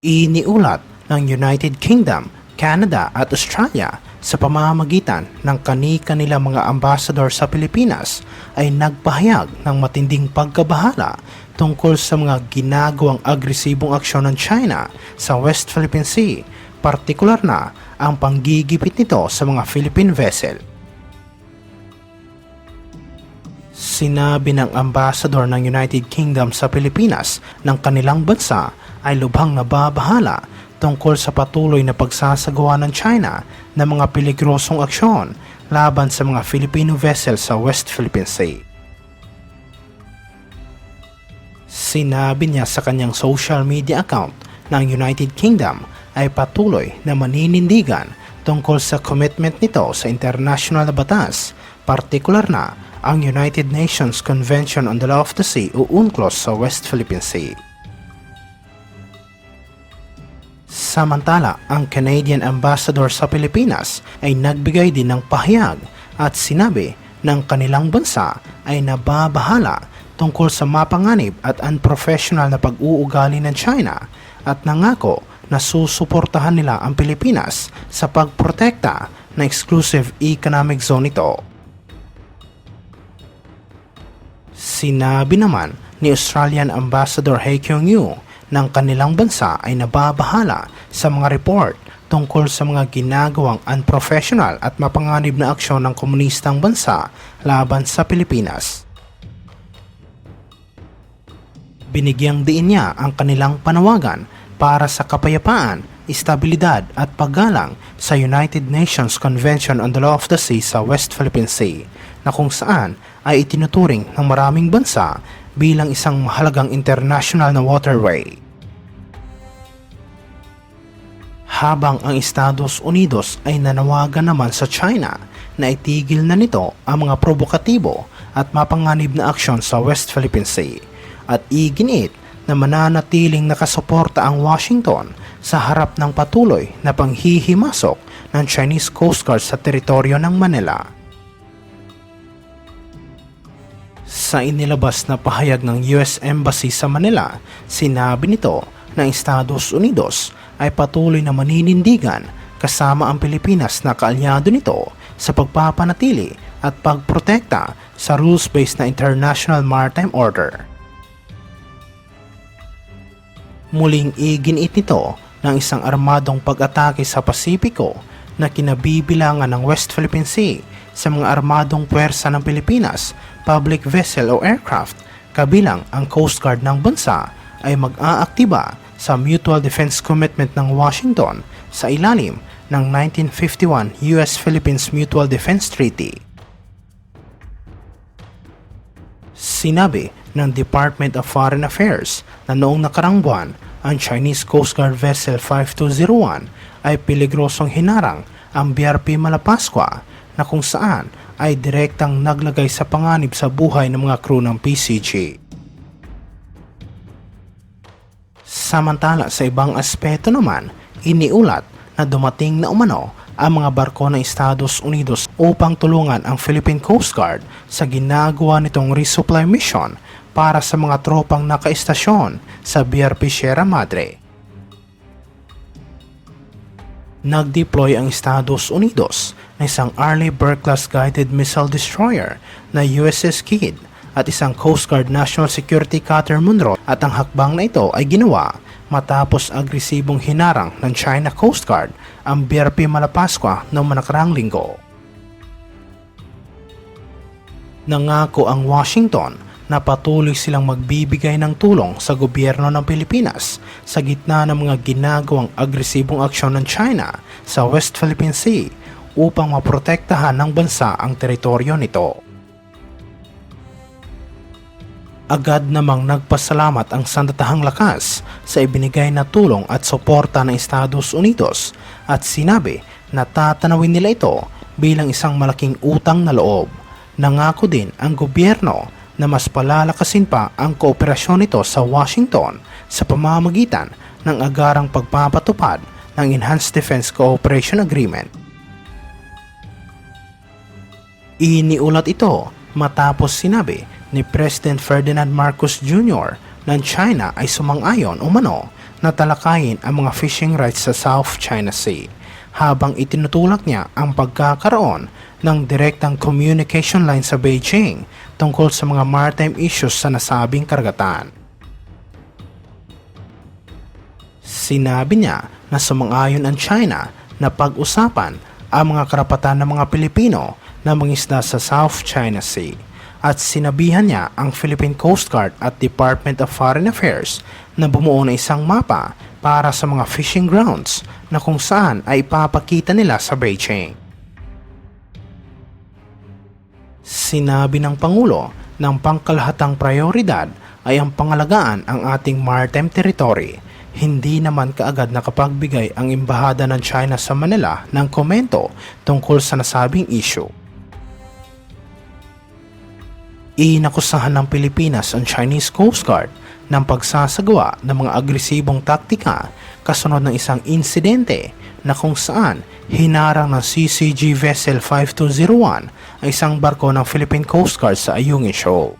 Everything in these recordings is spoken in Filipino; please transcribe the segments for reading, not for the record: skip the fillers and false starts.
Iniulat ng United Kingdom, Canada at Australia sa pamamagitan ng kani-kanilang mga ambasador sa Pilipinas ay nagpahayag ng matinding pagkabahala tungkol sa mga ginagawang agresibong aksyon ng China sa West Philippine Sea, partikular na ang panggigipit nito sa mga Philippine vessel. Sinabi ng ambasador ng United Kingdom sa Pilipinas ng kanilang bansa ay lubhang nababahala tungkol sa patuloy na pagsasagawa ng China ng mga peligrosong aksyon laban sa mga Filipino vessel sa West Philippine Sea. Sinabi niya sa kanyang social media account ng United Kingdom ay patuloy na maninindigan tungkol sa commitment nito sa international na batas, partikular na ang United Nations Convention on the Law of the Sea o UNCLOS sa West Philippine Sea. Samantala, ang Canadian Ambassador sa Pilipinas ay nagbigay din ng pahayag at sinabi ng kanilang bansa ay nababahala tungkol sa mapanganib at unprofessional na pag-uugali ng China at nangako na susuportahan nila ang Pilipinas sa pagprotekta ng exclusive economic zone nito. Sinabi naman ni Australian Ambassador He Kyung-yu ng kanilang bansa ay nababahala sa mga report tungkol sa mga ginagawang unprofessional at mapanganib na aksyon ng komunistang bansa laban sa Pilipinas. Binigyang diin niya ang kanilang panawagan para sa kapayapaan, estabilidad at paggalang sa United Nations Convention on the Law of the Sea sa West Philippine Sea na kung saan ay itinuturing ng maraming bansa bilang isang mahalagang international na waterway. Habang ang Estados Unidos ay nanawagan naman sa China na itigil na nito ang mga provokatibo at mapanganib na aksyon sa West Philippine Sea at iginit na mananatiling nakasuporta ang Washington sa harap ng patuloy na panghihimasok ng Chinese Coast Guard sa teritoryo ng Manila. Sa inilabas na pahayag ng US Embassy sa Manila, sinabi nito na ang Estados Unidos ay patuloy na maninindigan kasama ang Pilipinas na kaalyado nito sa pagpapanatili at pagprotekta sa rules-based na International Maritime Order. Muling iginit nito ng isang armadong pag-atake sa Pasipiko na kinabibilangan ng West Philippine Sea sa mga armadong puwersa ng Pilipinas, public vessel o aircraft, kabilang ang Coast Guard ng bansa ay mag-aaktiba sa Mutual Defense Commitment ng Washington sa ilalim ng 1951 US-Philippines Mutual Defense Treaty. Sinabi ng Department of Foreign Affairs na noong nakarang buwan, ang Chinese Coast Guard Vessel 5201 ay peligrosong hinarang ang BRP Malapascua na kung saan ay direktang naglagay sa panganib sa buhay ng mga crew ng PCG. Samantala sa ibang aspeto naman, iniulat na dumating na umano ang mga barko ng Estados Unidos upang tulungan ang Philippine Coast Guard sa ginagawa nitong resupply mission para sa mga tropang nakaistasyon sa BRP Sierra Madre. Nag-deploy ang Estados Unidos na isang Arleigh Burke-class guided missile destroyer na USS Kidd at isang Coast Guard National Security Cutter Munro at ang hakbang na ito ay ginawa matapos agresibong hinarang ng China Coast Guard ang BRP Malapascua noong nakarang linggo. Nangako ang Washington na patuloy silang magbibigay ng tulong sa gobyerno ng Pilipinas sa gitna ng mga ginagawang agresibong aksyon ng China sa West Philippine Sea upang maprotektahan ng bansa ang teritoryo nito. Agad namang nagpasalamat ang sandatahang lakas sa ibinigay na tulong at suporta ng Estados Unidos at sinabi na tatanawin nila ito bilang isang malaking utang na loob. Nangako din ang gobyerno na mas palalakasin pa ang kooperasyon nito sa Washington sa pamamagitan ng agarang pagpapatupad ng Enhanced Defense Cooperation Agreement. Iniulat ito matapos sinabi ni President Ferdinand Marcos Jr. ng China ay sumang-ayon umano na talakayin ang mga fishing rights sa South China Sea, habang itinutulak niya ang pagkakaroon ng direktang communication line sa Beijing tungkol sa mga maritime issues sa nasabing karagatan. Sinabi niya na sumang-ayon ang China na pag-usapan ang mga karapatan ng mga Pilipino na mangisda sa South China Sea, at sinabihan niya ang Philippine Coast Guard at Department of Foreign Affairs na bumuo ng isang mapa para sa mga fishing grounds na kung saan ay ipapakita nila sa Beijing. Sinabi ng Pangulo ng pangkalahatang prioridad ay ang pangalagaan ang ating maritime territory. Hindi naman kaagad nakapagbigay ang Embahada ng China sa Manila ng komento tungkol sa nasabing issue. Inakusahan ng Pilipinas ang Chinese Coast Guard ng pagsasagawa ng mga agresibong taktika kasunod ng isang insidente na kung saan hinarang ng CCG Vessel 5201 ang isang barko ng Philippine Coast Guard sa Ayungin Shoal.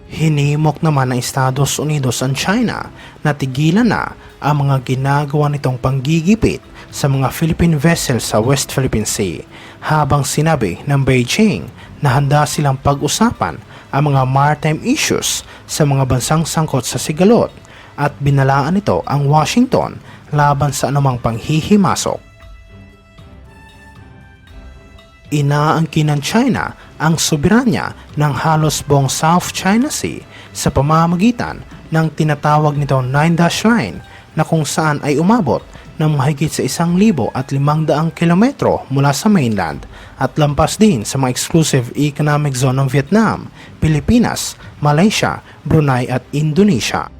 Hinimok naman ng Estados Unidos ang China na tigilan na ang mga ginagawa nitong panggigipit sa mga Philippine vessels sa West Philippine Sea, habang sinabi ng Beijing na handa silang pag-usapan ang mga maritime issues sa mga bansang sangkot sa sigalot, at binalaan nito ang Washington laban sa anumang panghihimasok. Inaangkin ng China ang soberanya ng halos buong South China Sea sa pamamagitan ng tinatawag nitong 9-dash line na kung saan ay umabot ng mahigit sa 1,500 kilometro mula sa mainland at lampas din sa mga exclusive economic zone ng Vietnam, Pilipinas, Malaysia, Brunei at Indonesia.